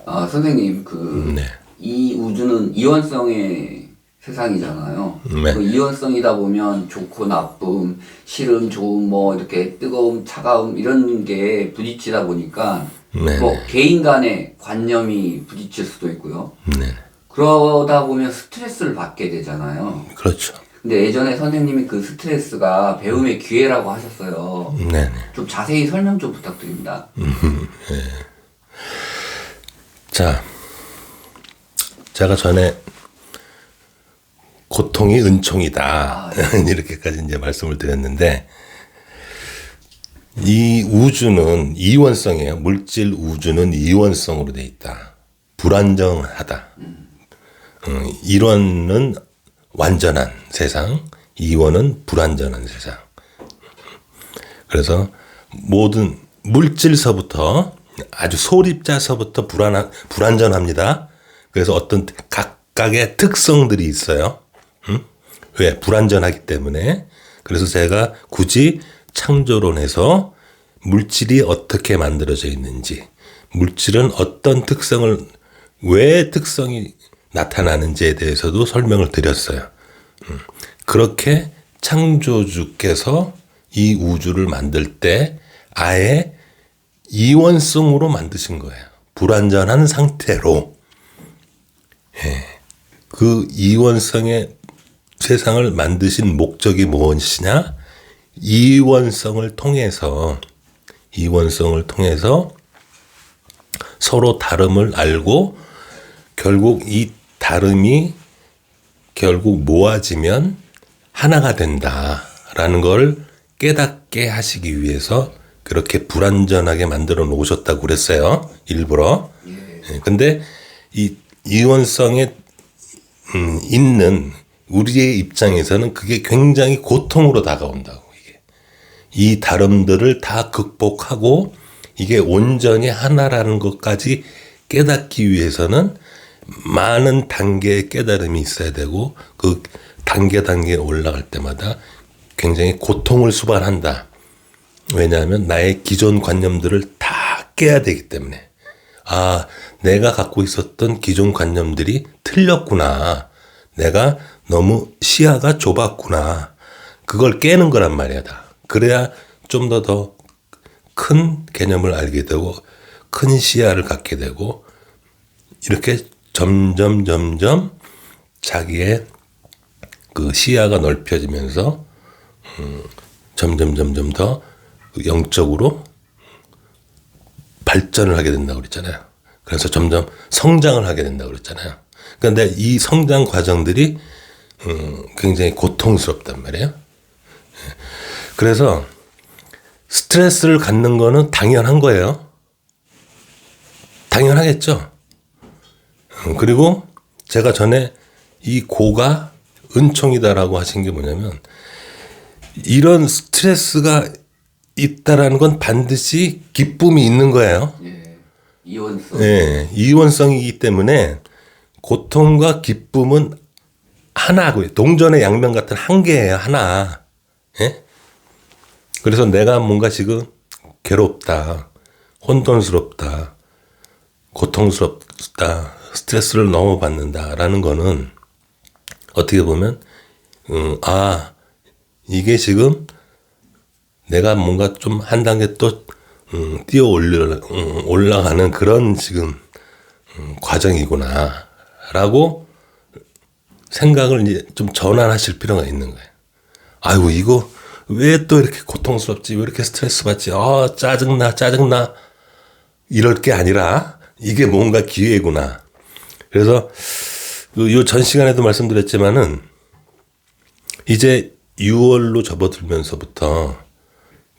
아, 선생님, 네. 이 우주는 이원성의 세상이잖아요. 네. 그 이원성이다 보면 좋고 나쁨, 싫음, 좋음, 뭐, 이렇게 뜨거움, 차가움, 이런 게 부딪히다 보니까, 네. 뭐, 개인 간의 관념이 부딪힐 수도 있고요. 네. 그러다 보면 스트레스를 받게 되잖아요. 그렇죠. 근데 예전에 선생님이 그 스트레스가 배움의 기회라고 하셨어요. 네. 좀 자세히 설명 좀 부탁드립니다. 자, 제가 전에 고통이 은총이다. 이렇게까지 이제 말씀을 드렸는데, 이 우주는 이원성이에요. 물질 우주는 이원성으로 돼 있다. 불안정하다. 일원은 완전한 세상, 이원은 불완전한 세상. 그래서 모든 물질서부터 아주 소립자서부터 불완전합니다. 그래서 어떤 각각의 특성들이 있어요. 왜? 불완전하기 때문에. 그래서 제가 굳이 창조론에서 물질이 어떻게 만들어져 있는지, 물질은 어떤 특성을, 왜 특성이 나타나는지에 대해서도 설명을 드렸어요. 그렇게 창조주께서 이 우주를 만들 때 아예 이원성으로 만드신 거예요. 불완전한 상태로. 그 이원성의 세상을 만드신 목적이 무엇이냐? 이원성을 통해서 서로 다름을 알고 결국 이 다름이 결국 모아지면 하나가 된다라는 걸 깨닫게 하시기 위해서 그렇게 불완전하게 만들어 놓으셨다고 그랬어요. 일부러. 근데 이 이원성에 있는 우리의 입장에서는 그게 굉장히 고통으로 다가온다고. 이 다름들을 다 극복하고 이게 온전히 하나라는 것까지 깨닫기 위해서는 많은 단계의 깨달음이 있어야 되고 그 단계 올라갈 때마다 굉장히 고통을 수반한다. 왜냐하면 나의 기존 관념들을 다 깨야 되기 때문에. 아, 내가 갖고 있었던 기존 관념들이 틀렸구나. 내가 너무 시야가 좁았구나. 그걸 깨는 거란 말이야, 다. 그래야 좀 더 큰 개념을 알게 되고 큰 시야를 갖게 되고 이렇게 점점 자기의 그 시야가 넓혀지면서 점점 더 영적으로 발전을 하게 된다고 그랬잖아요. 그래서 점점 성장을 하게 된다고 그랬잖아요. 그런데 이 성장 과정들이 굉장히 고통스럽단 말이에요. 그래서 스트레스를 갖는 거는 당연한 거예요. 당연하겠죠. 그리고 제가 전에 이 고가 은총이다라고 하신 게 뭐냐면 이런 스트레스가 있다라는 건 반드시 기쁨이 있는 거예요. 이원성. 네, 이원성이기 때문에 고통과 기쁨은 하나고요. 동전의 양면 같은 한 개예요. 하나. 예? 그래서 내가 뭔가 지금 괴롭다, 혼돈스럽다, 고통스럽다, 스트레스를 너무 받는다라는 거는 어떻게 보면 이게 지금 내가 뭔가 좀 한 단계 또 뛰어 올라가는 그런 지금 과정이구나라고 생각을 이제 좀 전환하실 필요가 있는 거예요. 아이고 이거 왜 또 이렇게 고통스럽지? 왜 이렇게 스트레스 받지? 짜증나. 이럴 게 아니라 이게 뭔가 기회구나. 그래서 요 전 시간에도 말씀드렸지만은 이제 6월로 접어들면서부터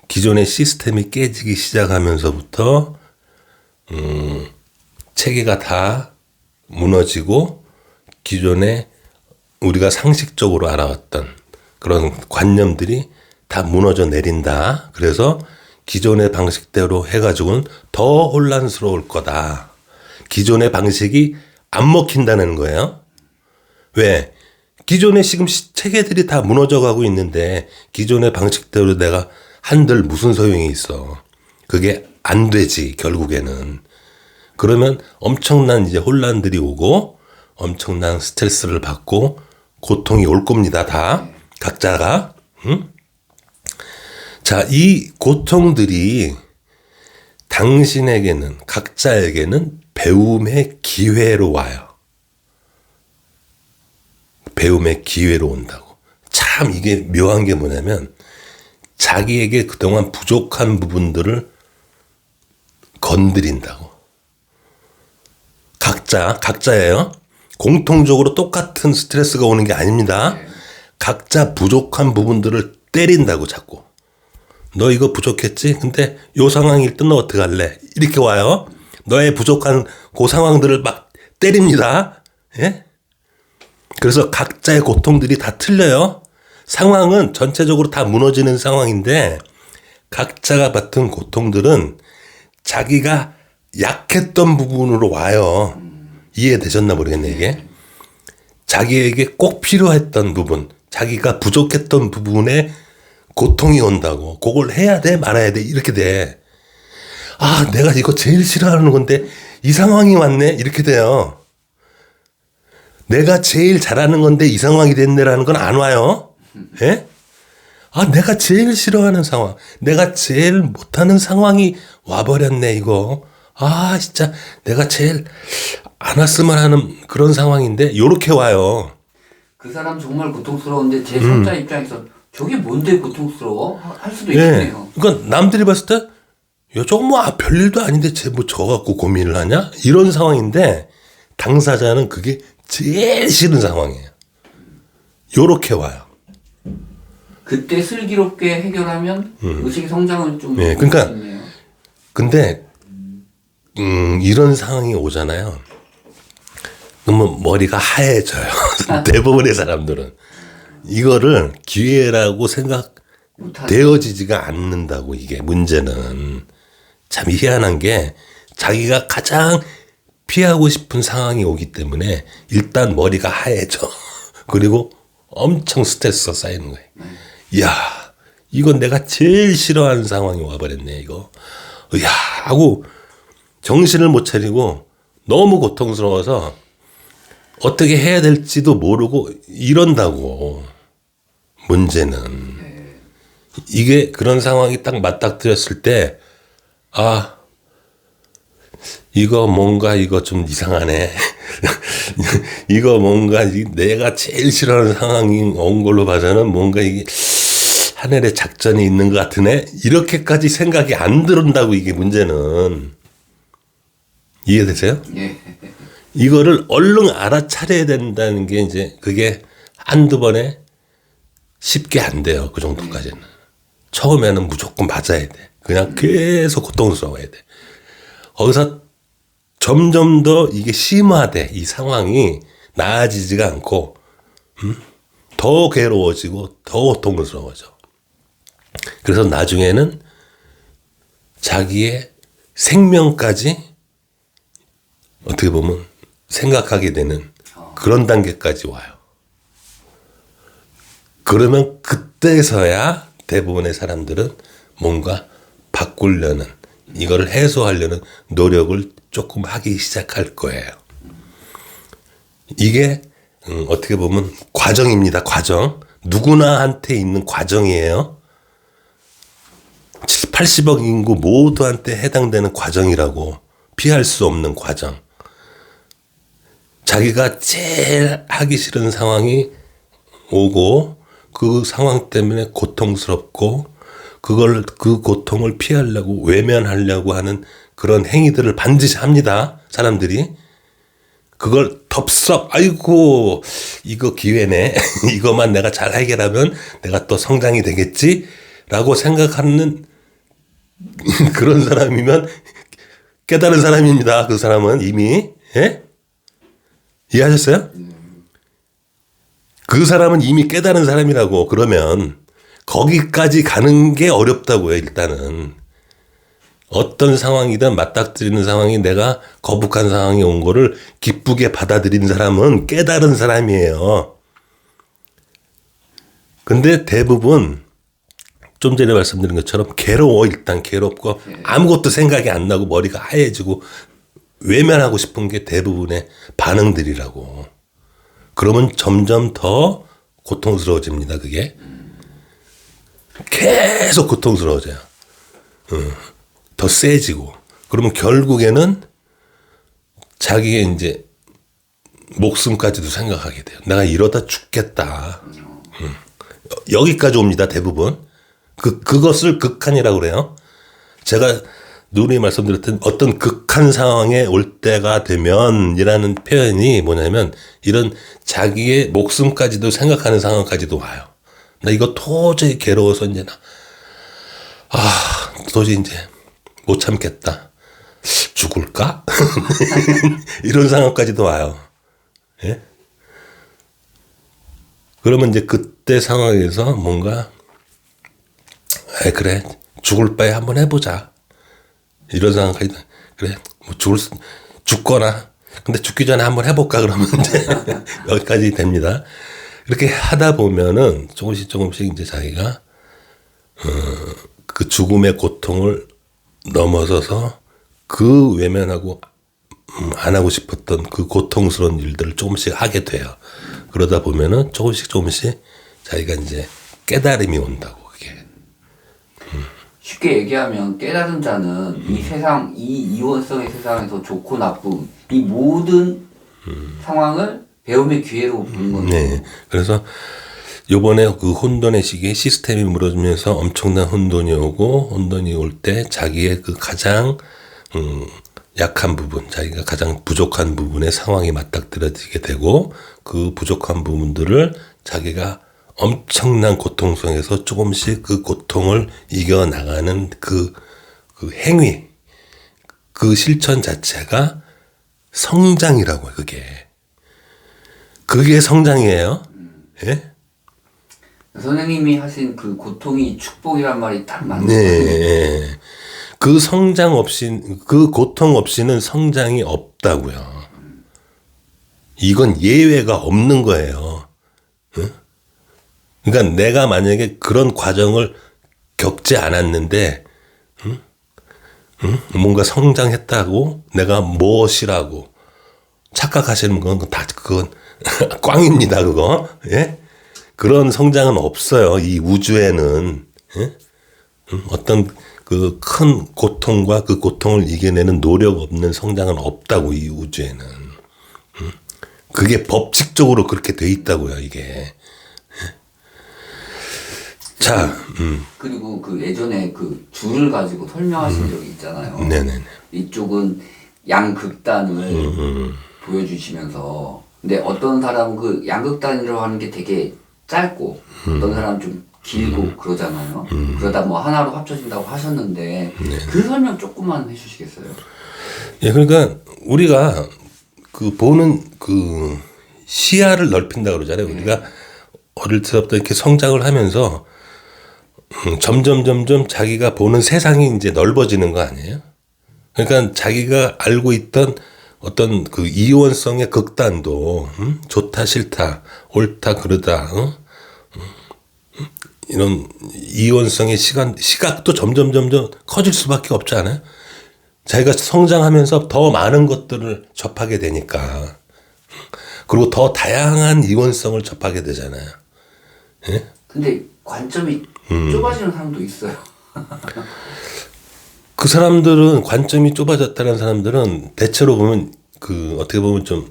기존의 시스템이 깨지기 시작하면서부터 체계가 다 무너지고 기존에 우리가 상식적으로 알아왔던 그런 관념들이 다 무너져 내린다. 그래서 기존의 방식대로 해가지고는 더 혼란스러울 거다. 기존의 방식이 안 먹힌다는 거예요. 왜? 기존의 지금 체계들이 다 무너져 가고 있는데 기존의 방식대로 내가 한들 무슨 소용이 있어. 그게 안 되지 결국에는. 그러면 엄청난 이제 혼란들이 오고 엄청난 스트레스를 받고 고통이 올 겁니다. 다 각자가. 응? 자, 이 고통들이 당신에게는 각자에게는 배움의 기회로 와요. 배움의 기회로 온다고. 참 이게 묘한 게 뭐냐면 자기에게 그동안 부족한 부분들을 건드린다고. 각자예요. 공통적으로 똑같은 스트레스가 오는 게 아닙니다. 각자 부족한 부분들을 때린다고 자꾸. 너 이거 부족했지? 근데 요 상황일 때 너 어떡할래? 이렇게 와요. 너의 부족한 그 상황들을 막 때립니다. 예? 그래서 각자의 고통들이 다 틀려요. 상황은 전체적으로 다 무너지는 상황인데 각자가 받은 고통들은 자기가 약했던 부분으로 와요. 이해되셨나 모르겠네 이게. 자기에게 꼭 필요했던 부분, 자기가 부족했던 부분에 고통이 온다고. 그걸 해야 돼 말아야 돼 이렇게 돼. 아 내가 이거 제일 싫어하는 건데 이 상황이 왔네 이렇게 돼요. 내가 제일 잘하는 건데 이 상황이 됐네라는 건 안 와요. 예? 아 내가 제일 싫어하는 상황, 내가 제일 못하는 상황이 와버렸네 이거. 아 진짜 내가 제일 안 왔으면 하는 그런 상황인데 요렇게 와요. 그 사람 정말 고통스러운데 제 손자 입장에서 저게 뭔데 고통스러워? 할 수도 있겠네요. 그러니까 남들이 봤을 때 야, 저거 뭐 별일도 아닌데 쟤 뭐 저 갖고 고민을 하냐? 이런 상황인데 당사자는 그게 제일 싫은 상황이에요. 요렇게 와요. 그때 슬기롭게 해결하면 의식 성장을 좀 네, 그러니까 있네요. 근데 이런 상황이 오잖아요. 그러면 머리가 하얘져요. 대부분의 사람들은 이거를 기회라고 생각되어지지가 않는다고. 이게 문제는 참 희한한 게 자기가 가장 피하고 싶은 상황이 오기 때문에 일단 머리가 하얘져. 그리고 엄청 스트레스가 쌓이는 거예요. 이야, 이건 내가 제일 싫어하는 상황이 와버렸네, 이거. 이야, 하고 정신을 못 차리고 너무 고통스러워서 어떻게 해야 될지도 모르고 이런다고. 문제는. 이게 그런 상황이 딱 맞닥뜨렸을 때, 아, 이거 뭔가 이거 좀 이상하네. 이거 뭔가 내가 제일 싫어하는 상황이 온 걸로 봐서는 뭔가 이게 하늘에 작전이 있는 것 같으네. 이렇게까지 생각이 안 들은다고 이게 문제는. 이해되세요? 예. 이거를 얼른 알아차려야 된다는 게 이제 그게 한두 번에 쉽게 안 돼요. 그 정도까지는. 처음에는 무조건 맞아야 돼. 그냥 계속 고통스러워야 돼. 거기서 점점 더 이게 심화돼. 이 상황이 나아지지가 않고 더 괴로워지고 더 고통스러워져. 그래서 나중에는 자기의 생명까지 어떻게 보면 생각하게 되는 그런 단계까지 와요. 그러면 그때서야 대부분의 사람들은 뭔가 바꾸려는, 이거를 해소하려는 노력을 조금 하기 시작할 거예요. 이게 어떻게 보면 과정입니다. 과정. 누구나한테 있는 과정이에요. 80억 인구 모두한테 해당되는 과정이라고. 피할 수 없는 과정. 자기가 제일 하기 싫은 상황이 오고 그 상황 때문에 고통스럽고 그 고통을 피하려고 외면하려고 하는 그런 행위들을 반드시 합니다. 사람들이. 그걸 덥석 아이고 이거 기회네. 이것만 내가 잘 해결하면 내가 또 성장이 되겠지 라고 생각하는 그런 사람이면 깨달은 사람입니다. 그 사람은 이미. 예? 이해하셨어요? 그 사람은 이미 깨달은 사람이라고. 그러면 거기까지 가는 게 어렵다고요. 일단은 어떤 상황이든 맞닥뜨리는 상황이 내가 거북한 상황이 온 거를 기쁘게 받아들인 사람은 깨달은 사람이에요. 근데 대부분 좀 전에 말씀드린 것처럼 괴로워. 일단 괴롭고 아무것도 생각이 안 나고 머리가 하얘지고 외면하고 싶은 게 대부분의 반응들이라고. 그러면 점점 더 고통스러워집니다, 그게. 계속 고통스러워져요. 더 세지고. 그러면 결국에는 자기의 이제 목숨까지도 생각하게 돼요. 내가 이러다 죽겠다. 여기까지 옵니다, 대부분. 그것을 극한이라고 그래요. 제가 누누이 말씀드렸던 어떤 극한 상황에 올 때가 되면이라는 표현이 뭐냐면 이런 자기의 목숨까지도 생각하는 상황까지도 와요. 나 이거 도저히 괴로워서 이제 도저히 이제 못 참겠다. 죽을까? 이런 상황까지도 와요. 예? 그러면 이제 그때 상황에서 뭔가 그래 죽을 바에 한번 해보자. 이런 상황까지 그래 뭐 죽거나 근데 죽기 전에 한번 해볼까 그러면 이제 여기까지 됩니다. 이렇게 하다 보면은 조금씩 이제 자기가 그 죽음의 고통을 넘어서서 그 외면하고 안 하고 싶었던 그 고통스러운 일들을 조금씩 하게 돼요. 그러다 보면은 조금씩 자기가 이제 깨달음이 온다고 그게. 쉽게 얘기하면 깨달은 자는 이 세상, 이 이원성의 세상에서 좋고 나쁨, 이 모든 상황을 배움의 기회로 보는 거죠. 네. 그래서 요번에 그 혼돈의 시기에 시스템이 무너지면서 엄청난 혼돈이 오고 혼돈이 올 때 자기의 그 가장 약한 부분, 자기가 가장 부족한 부분의 상황이 맞닥뜨려지게 되고 그 부족한 부분들을 자기가 엄청난 고통 속에서 조금씩 그 고통을 이겨나가는 그 행위, 그 실천 자체가 성장이라고 해요, 그게. 그게 성장이에요. 예? 선생님이 하신 그 고통이 축복이란 말이 딱 맞는 네. 거예요. 그 성장 없이, 그 고통 없이는 성장이 없다고요. 이건 예외가 없는 거예요. 응? 그러니까 내가 만약에 그런 과정을 겪지 않았는데, 뭔가 성장했다고 내가 무엇이라고 착각하시는 건 그건 꽝입니다, 그거. 예? 그런 성장은 없어요. 이 우주에는. 예? 어떤 그 큰 고통과 그 고통을 이겨내는 노력 없는 성장은 없다고, 이 우주에는. 그게 법칙적으로 그렇게 돼 있다고요, 이게. 자, 그리고 그 예전에 그 줄을 가지고 설명하신 적이 있잖아요. 네네네. 이쪽은 양극단을 보여주시면서, 근데 어떤 사람은 그 양극단이라고 하는 게 되게 짧고, 어떤 사람은 좀 길고 그러잖아요. 그러다 뭐 하나로 합쳐진다고 하셨는데, 그 설명 조금만 해주시겠어요? 예, 그러니까 우리가 그 보는 그 시야를 넓힌다 그러잖아요. 우리가 어릴 때부터 이렇게 성장을 하면서 점점 자기가 보는 세상이 이제 넓어지는 거 아니에요? 그러니까 자기가 알고 있던 어떤 그 이원성의 극단도 좋다 싫다 옳다 그르다 이런 이원성의 시각도 점점 커질 수밖에 없지 않아요? 자기가 성장하면서 더 많은 것들을 접하게 되니까 그리고 더 다양한 이원성을 접하게 되잖아요. 예? 근데 관점이 좁아지는 사람도 있어요. 그 사람들은 관점이 좁아졌다는 사람들은 대체로 보면 그 어떻게 보면 좀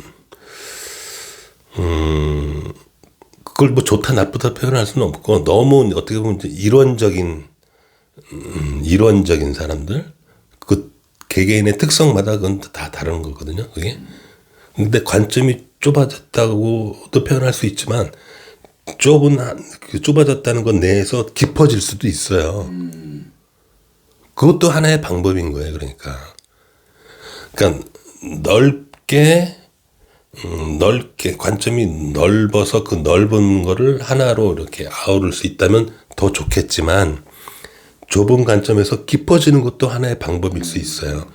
그걸 뭐 좋다 나쁘다 표현할 수는 없고 너무 어떻게 보면 이론적인 사람들 그 개개인의 특성마다 그건 다 다른 거거든요. 그게. 근데 관점이 좁아졌다고도 표현할 수 있지만 좁아졌다는 것 내에서 깊어질 수도 있어요. 그것도 하나의 방법인 거예요. 그러니까 넓게 관점이 넓어서 그 넓은 거를 하나로 이렇게 아우를 수 있다면 더 좋겠지만 좁은 관점에서 깊어지는 것도 하나의 방법일 수 있어요.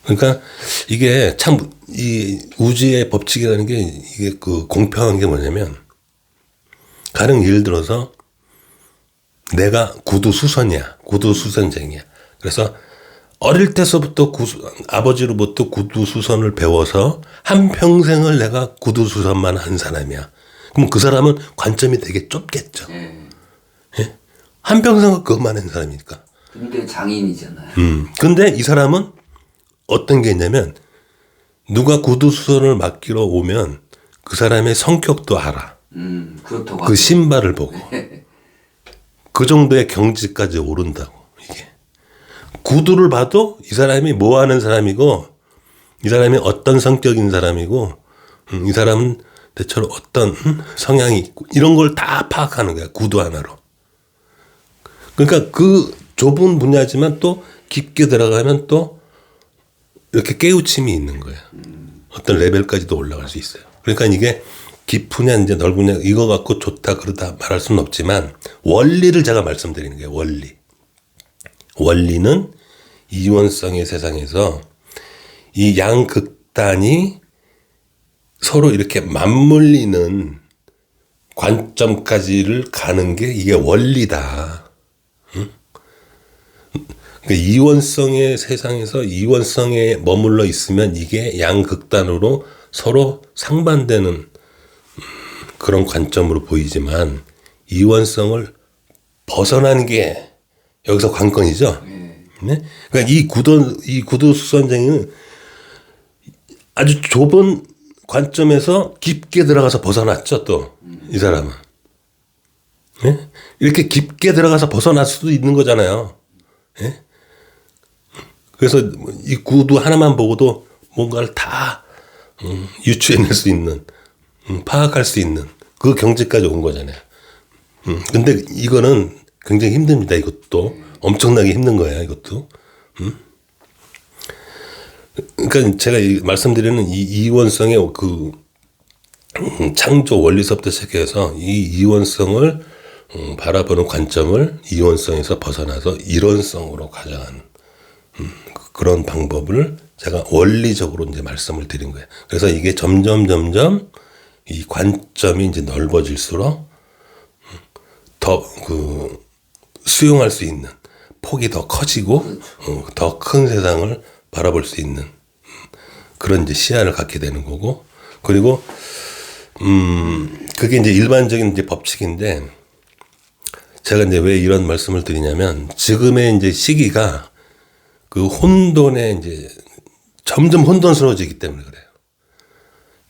그러니까 이게 참 이 우주의 법칙이라는 게 이게 그 공평한 게 뭐냐면 가령 예를 들어서 내가 구두수선이야. 구두수선쟁이야. 그래서 어릴 때서부터 아버지로부터 구두수선을 배워서 한평생을 내가 구두수선만 한 사람이야. 그럼 그 사람은 관점이 되게 좁겠죠. 예. 예? 한평생을 그것만 한 사람이니까. 근데 장인이잖아요. 근데 이 사람은 어떤 게 있냐면 누가 구두수선을 맡기러 오면 그 사람의 성격도 알아. 그렇다고 그 신발을 보고. 그 정도의 경지까지 오른다고, 이게. 구두를 봐도 이 사람이 뭐 하는 사람이고, 이 사람이 어떤 성격인 사람이고, 이 사람은 대체로 어떤 성향이 있고, 이런 걸 다 파악하는 거야, 구두 하나로. 그러니까 그 좁은 분야지만 또 깊게 들어가면 또 이렇게 깨우침이 있는 거야. 어떤 레벨까지도 올라갈 수 있어요. 그러니까 이게 깊으냐 이제 넓으냐 이거 갖고 좋다 그러다 말할 수는 없지만 원리를 제가 말씀드리는 거예요. 원리는 이원성의 세상에서 이 양극단이 서로 이렇게 맞물리는 관점까지를 가는 게 이게 원리다. 그러니까 이원성의 세상에서 이원성에 머물러 있으면 이게 양극단으로 서로 상반되는 그런 관점으로 보이지만 이원성을 벗어나는 게 여기서 관건이죠. 네? 그러니까 이 구두 수선쟁이는 아주 좁은 관점에서 깊게 들어가서 벗어났죠. 또 이 사람은 네? 이렇게 깊게 들어가서 벗어날 수도 있는 거잖아요. 네? 그래서 이 구두 하나만 보고도 뭔가를 다 유추해낼 수 있는, 파악할 수 있는 그 경지까지 온 거잖아요. 근데 이거는 굉장히 힘듭니다. 이것도 엄청나게 힘든 거예요. 이것도. 그러니까 제가 말씀드리는 이 이원성의 그 창조 원리서부터 시작해서 이 이원성을 바라보는 관점을 이원성에서 벗어나서 일원성으로 가져가는 그런 방법을 제가 원리적으로 이제 말씀을 드린 거예요. 그래서 이게 점점 이 관점이 이제 넓어질수록 더 그 수용할 수 있는 폭이 더 커지고 더 큰 세상을 바라볼 수 있는 그런 이제 시야를 갖게 되는 거고, 그리고 그게 이제 일반적인 이제 법칙인데 제가 이제 왜 이런 말씀을 드리냐면 지금의 이제 시기가 그 혼돈에 이제 점점 혼돈스러워지기 때문에 그래요.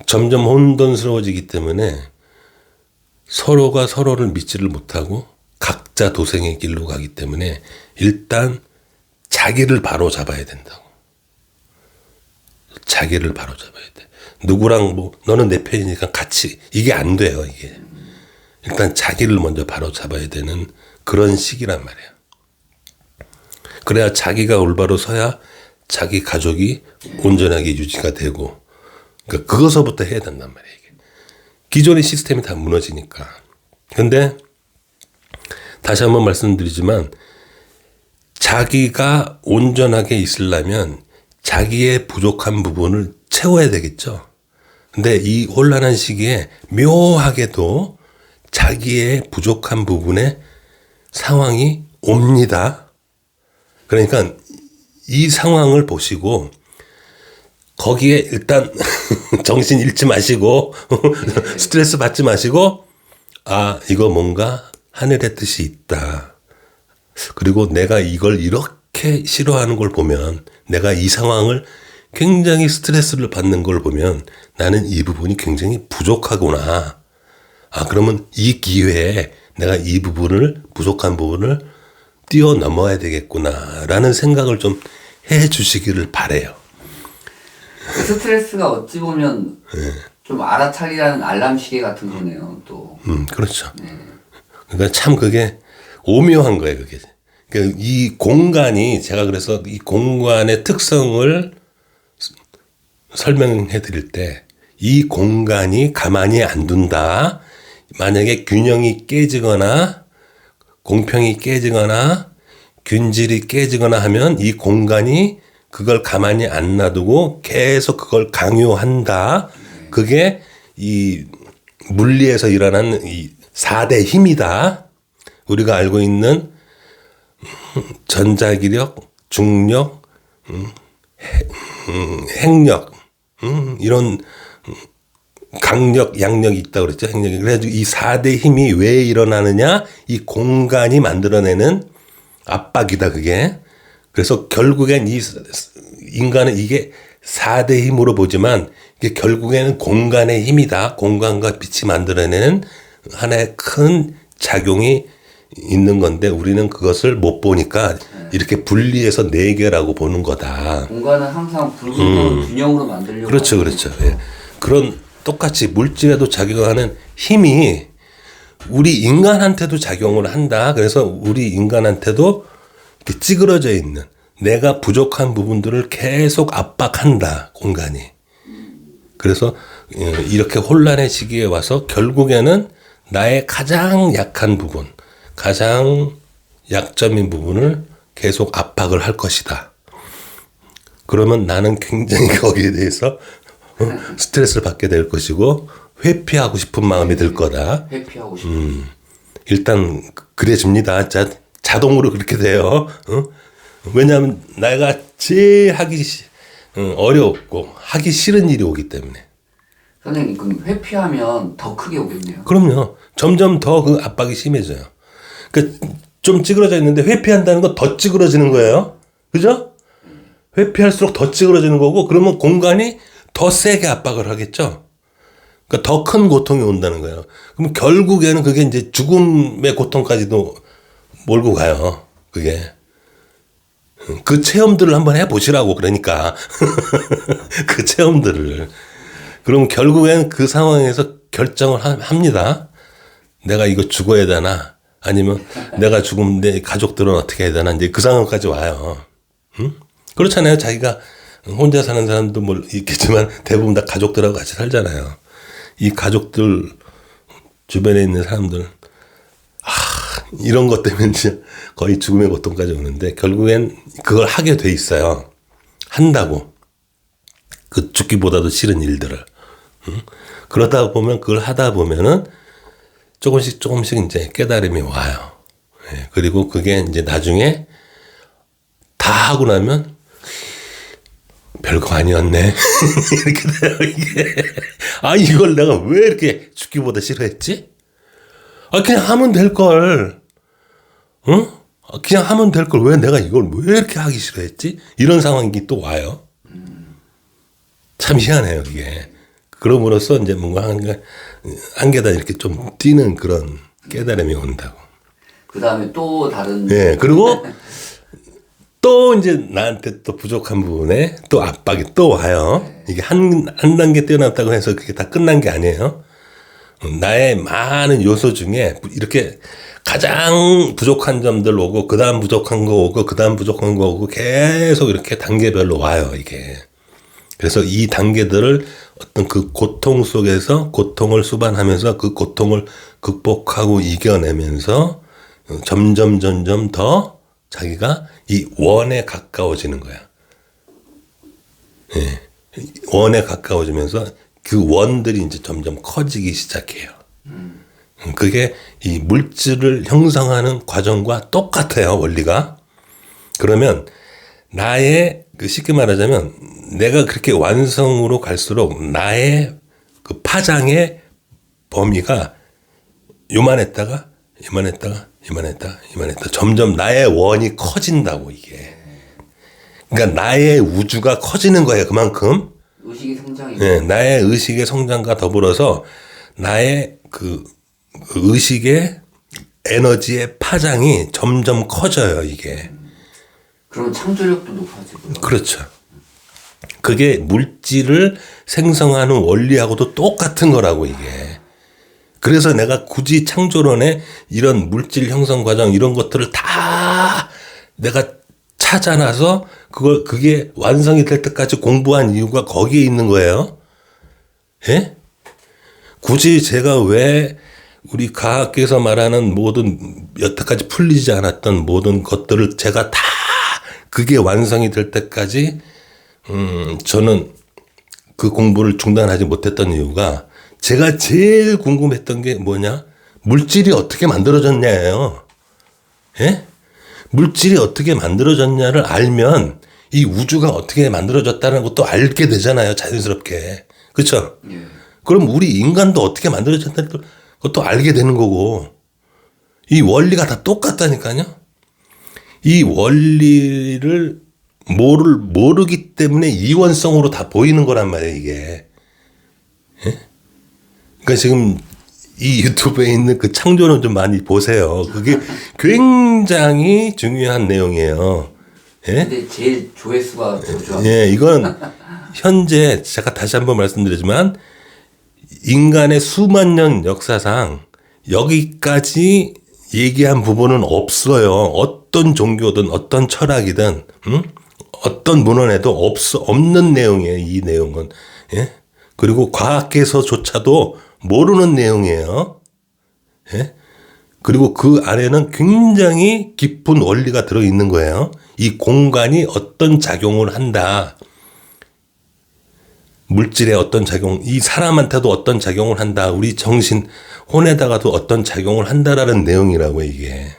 점점 혼돈스러워지기 때문에 서로가 서로를 믿지를 못하고 각자 도생의 길로 가기 때문에 일단 자기를 바로 잡아야 된다고. 자기를 바로 잡아야 돼. 누구랑 뭐 너는 내 편이니까 같이 이게 안 돼요. 이게 일단 자기를 먼저 바로 잡아야 되는 그런 시기란 말이에요. 그래야 자기가 올바로 서야 자기 가족이 온전하게 유지가 되고, 그러니까 그것서부터 해야 된단 말이에요. 이게. 기존의 시스템이 다 무너지니까. 근데 다시 한번 말씀드리지만 자기가 온전하게 있으려면 자기의 부족한 부분을 채워야 되겠죠. 근데 이 혼란한 시기에 묘하게도 자기의 부족한 부분에 상황이 옵니다. 그러니까 이 상황을 보시고 거기에 일단 정신 잃지 마시고 스트레스 받지 마시고, 아, 이거 뭔가 하늘의 뜻이 있다. 그리고 내가 이걸 이렇게 싫어하는 걸 보면, 내가 이 상황을 굉장히 스트레스를 받는 걸 보면 나는 이 부분이 굉장히 부족하구나. 아, 그러면 이 기회에 내가 이 부분을, 부족한 부분을 뛰어넘어야 되겠구나 라는 생각을 좀 해 주시기를 바래요. 그 스트레스가 어찌 보면 좀 알아차리라는 알람 시계 같은 거네요. 또. 그렇죠. 그러니까 참 그게 오묘한 거예요. 그게. 그러니까 이 공간이, 제가 그래서 이 공간의 특성을 설명해 드릴 때 이 공간이 가만히 안 둔다. 만약에 균형이 깨지거나 공평이 깨지거나 균질이 깨지거나 하면 이 공간이 그걸 가만히 안 놔두고 계속 그걸 강요한다. 그게 이 물리에서 일어나는 이 4대 힘이다. 우리가 알고 있는 전자기력, 중력, 핵력, 이런 강력, 양력이 있다고 그랬죠. 핵력이. 그래가지고 이 4대 힘이 왜 일어나느냐? 이 공간이 만들어내는 압박이다, 그게. 그래서 결국엔 이 인간은 이게 4대 힘으로 보지만 이게 결국에는 공간의 힘이다. 공간과 빛이 만들어내는 하나의 큰 작용이 있는 건데 우리는 그것을 못 보니까 이렇게 분리해서 4개라고 보는 거다. 공간은 항상 붉은 균형으로 만들려고 그렇죠, 그렇죠. 예. 그런 똑같이 물질에도 작용하는 힘이 우리 인간한테도 작용을 한다. 그래서 우리 인간한테도 이렇게 찌그러져 있는 내가 부족한 부분들을 계속 압박한다. 공간이. 그래서 이렇게 혼란의 시기에 와서 결국에는 나의 가장 약한 부분, 가장 약점인 부분을 계속 압박을 할 것이다. 그러면 나는 굉장히 거기에 대해서 스트레스를 받게 될 것이고 회피하고 싶은 마음이 들 거다. 회피하고 싶어. 일단 그래집니다. 자동으로 그렇게 돼요. 왜냐하면 내가 제일 하기 어렵고 하기 싫은 일이 오기 때문에. 선생님, 그럼 회피하면 더 크게 오겠네요. 그럼요. 점점 더 그 압박이 심해져요. 그러니까 좀 찌그러져 있는데 회피한다는 건 더 찌그러지는 거예요. 그죠? 회피할수록 더 찌그러지는 거고 그러면 공간이 더 세게 압박을 하겠죠. 그러니까 더 큰 고통이 온다는 거예요. 그럼 결국에는 그게 이제 죽음의 고통까지도 몰고 가요. 그게. 그 체험들을 한번 해보시라고 그러니까. 그 체험들을. 그럼 결국엔 그 상황에서 결정을 합니다. 내가 이거 죽어야 되나? 아니면 내가 죽으면 내 가족들은 어떻게 해야 되나? 이제 그 상황까지 와요. 응? 그렇잖아요. 자기가 혼자 사는 사람도 뭐 있겠지만 대부분 다 가족들하고 같이 살잖아요. 이 가족들 주변에 있는 사람들, 이런 것 때문에 이제 거의 죽음의 고통까지 오는데 결국엔 그걸 하게 돼 있어요. 한다고. 그 죽기보다도 싫은 일들을. 그러다 보면 그걸 하다 보면은 조금씩 이제 깨달음이 와요. 예, 그리고 그게 이제 나중에 다 하고 나면 별거 아니었네. 이렇게 돼요, 이게. 이걸 내가 왜 이렇게 죽기보다 싫어했지? 그냥 하면 될걸. 응? 그냥 하면 될걸. 왜 내가 이걸 왜 이렇게 하기 싫어했지? 이런 상황이 또 와요. 참 희한해요, 이게. 그럼으로써 이제 뭔가 한 계단 이렇게 좀 뛰는 그런 깨달음이 온다고. 그 다음에 또 다른. 예, 그리고 또 이제 나한테 또 부족한 부분에 또 압박이 또 와요. 이게 한 단계 뛰어났다고 해서 그게 다 끝난 게 아니에요. 나의 많은 요소 중에 이렇게 가장 부족한 점들 오고, 그 다음 부족한 거 오고, 그 다음 부족한 거 오고, 계속 이렇게 단계별로 와요, 이게. 그래서 이 단계들을 어떤 그 고통 속에서 고통을 수반하면서 그 고통을 극복하고 이겨내면서 점점 더 자기가 이 원에 가까워지는 거야. 예. 원에 가까워지면서 그 원들이 이제 점점 커지기 시작해요. 그게 이 물질을 형성하는 과정과 똑같아요, 원리가. 그러면 나의 쉽게 말하자면 내가 그렇게 완성으로 갈수록 나의 그 파장의 범위가 요만했다가 점점 나의 원이 커진다고, 이게. 그러니까 나의 우주가 커지는 거예요, 그만큼. 의식이 성장이. 네, 나의 의식의 성장과 더불어서 나의 그 의식의 에너지의 파장이 점점 커져요, 이게. 그럼 창조력도 높아지고요. 그렇죠. 그게 물질을 생성하는 원리하고도 똑같은 거라고, 이게. 그래서 내가 굳이 창조론에 이런 물질 형성 과정 이런 것들을 다 내가 찾아놔서 그게 완성이 될 때까지 공부한 이유가 거기에 있는 거예요. 예? 굳이 제가 왜 우리 과학계에서 말하는 모든 여태까지 풀리지 않았던 모든 것들을 제가 다 그게 완성이 될 때까지 저는 그 공부를 중단하지 못했던 이유가 제가 제일 궁금했던 게 뭐냐? 물질이 어떻게 만들어졌냐예요. 예? 물질이 어떻게 만들어졌냐를 알면 이 우주가 어떻게 만들어졌다는 것도 알게 되잖아요. 자연스럽게. 그렇죠? 예. 그럼 우리 인간도 어떻게 만들어졌다는 것도 알게 되는 거고 이 원리가 다 똑같다니까요. 이 원리를 모르기 때문에 이원성으로 다 보이는 거란 말이에요. 이게. 예? 그러니까 지금 이 유튜브에 있는 그 창조론 좀 많이 보세요. 그게 굉장히 중요한 내용이에요. 예? 근데 제일 조회수가 더 좋아. 예, 이건 현재 제가 다시 한번 말씀드리지만 인간의 수만 년 역사상 여기까지 얘기한 부분은 없어요. 어떤 종교든 어떤 철학이든 어떤 문헌에도 없는 내용이에요. 이 내용은. 예? 그리고 과학계에서조차도 모르는 내용이에요. 예? 그리고 그 안에는 굉장히 깊은 원리가 들어있는 거예요. 이 공간이 어떤 작용을 한다. 물질에 어떤 작용, 이 사람한테도 어떤 작용을 한다. 우리 정신, 혼에다가도 어떤 작용을 한다라는 내용이라고요, 이게.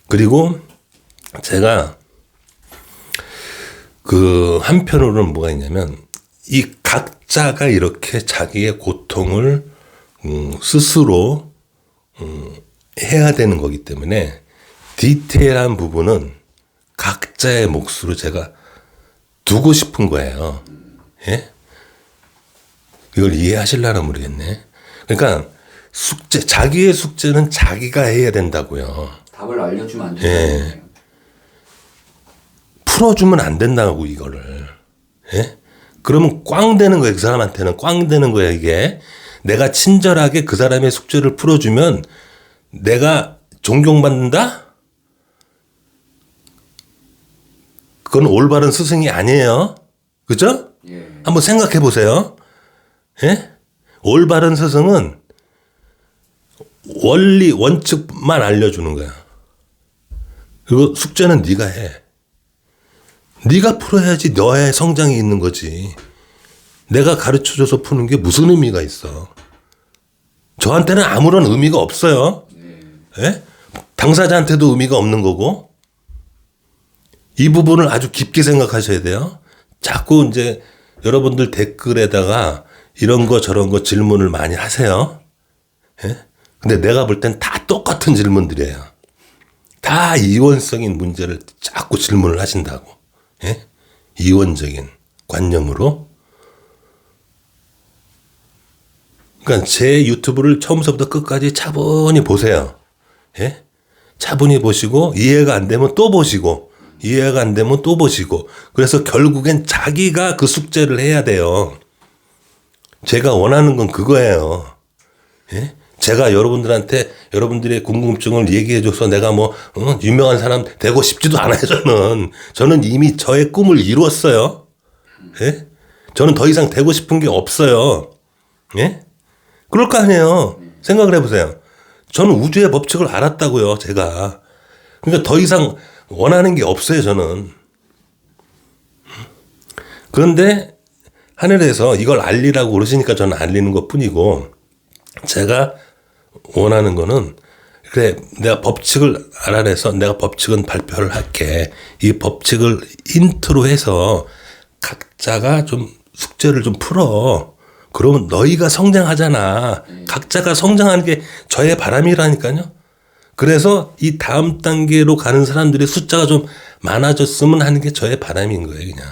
그리고 제가 그 한편으로는 뭐가 있냐면 이 각자가 이렇게 자기의 고통을 스스로 해야 되는 거기 때문에 디테일한 부분은 각자의 몫으로 제가 두고 싶은 거예요. 예? 이걸 이해하실려나 모르겠네. 그러니까 숙제, 자기의 숙제는 자기가 해야 된다고요. 답을 알려주면 안 예. 된다는 풀어주면 안 된다고 이거를. 예? 그러면 꽝 되는 거예요. 그 사람한테는 꽝 되는 거예요. 이게 내가 친절하게 그 사람의 숙제를 풀어주면 내가 존경받는다? 그건 올바른 스승이 아니에요. 그죠? 예. 한번 생각해 보세요. 예? 올바른 스승은 원리, 원칙만 알려주는 거야. 그리고 숙제는 네가 해. 네가 풀어야지 너의 성장이 있는 거지. 내가 가르쳐줘서 푸는 게 무슨 의미가 있어. 저한테는 아무런 의미가 없어요. 예? 당사자한테도 의미가 없는 거고. 이 부분을 아주 깊게 생각하셔야 돼요. 자꾸 이제 여러분들 댓글에다가 이런 거 저런 거 질문을 많이 하세요. 예? 근데 내가 볼 땐 다 똑같은 질문들이에요. 다 이원적인 문제를 자꾸 질문을 하신다고. 예? 이원적인 관념으로. 그러니까 제 유튜브를 처음부터 끝까지 차분히 보세요. 예? 차분히 보시고 이해가 안 되면 또 보시고 이해가 안 되면 또 보시고 그래서 결국엔 자기가 그 숙제를 해야 돼요. 제가 원하는 건 그거예요. 예? 제가 여러분들한테 여러분들의 궁금증을 얘기해줘서 내가 뭐 유명한 사람 되고 싶지도 않아요. 저는 이미 저의 꿈을 이루었어요. 예? 저는 더 이상 되고 싶은 게 없어요. 예? 그럴 거 아니에요. 생각을 해보세요. 저는 우주의 법칙을 알았다고요. 제가. 그러니까 더 이상 원하는 게 없어요. 저는. 그런데 하늘에서 이걸 알리라고 그러시니까 저는 알리는 것 뿐이고 제가 원하는 거는 그래 내가 법칙을 알아내서 내가 법칙은 발표를 할게. 이 법칙을 힌트로 해서 각자가 좀 숙제를 좀 풀어. 그러면 너희가 성장하잖아. 각자가 성장하는 게 저의 바람이라니까요. 그래서 이 다음 단계로 가는 사람들의 숫자가 좀 많아졌으면 하는 게 저의 바람인 거예요. 그냥.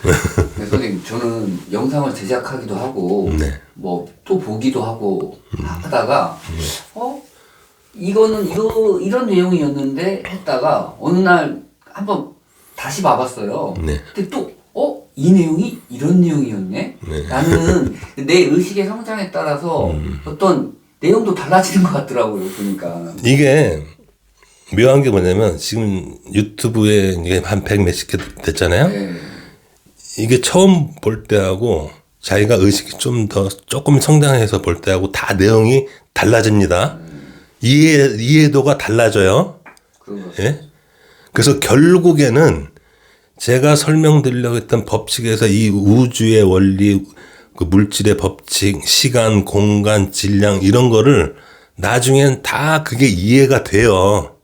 네, 선생님, 저는 영상을 제작하기도 하고, 네. 뭐, 또 보기도 하고, 하다가, 이런 내용이었는데, 했다가, 어느 날, 한번 다시 봐봤어요. 네. 근데 또, 이 내용이 이런 내용이었네? 네. 나는 내 의식의 성장에 따라서 어떤 내용도 달라지는 것 같더라고요, 보니까. 이게 묘한 게 뭐냐면 지금 유튜브에 이게 한 100 몇십 개 됐잖아요. 네. 이게 처음 볼 때하고 자기가 의식이 조금 성장해서 볼 때하고 다 내용이 달라집니다. 이해도가 달라져요. 예? 그래서 결국에는 제가 설명드리려고 했던 법칙에서 이 우주의 원리, 그 물질의 법칙, 시간, 공간, 질량 이런 거를 나중엔 다 그게 이해가 돼요.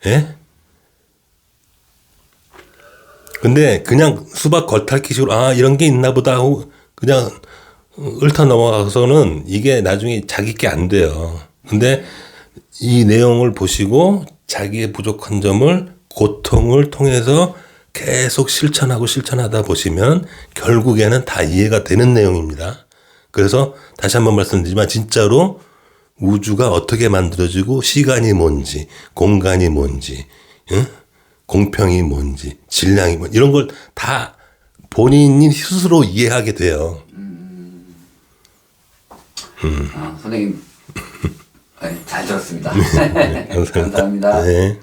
예? 근데 그냥 수박 겉핥기식으로 아 이런 게 있나 보다 하고 그냥 읊어 넘어가서는 이게 나중에 자기 게 안 돼요. 근데 이 내용을 보시고 자기의 부족한 점을 고통을 통해서 계속 실천하다 보시면 결국에는 다 이해가 되는 내용입니다. 그래서 다시 한번 말씀드리지만 진짜로 우주가 어떻게 만들어지고 시간이 뭔지 공간이 뭔지 응? 공평이 뭔지 질량이 뭔지 이런 걸 다 본인이 스스로 이해하게 돼요. 선생님 네, 잘 들었습니다. 감사합니다. 감사합니다. 네.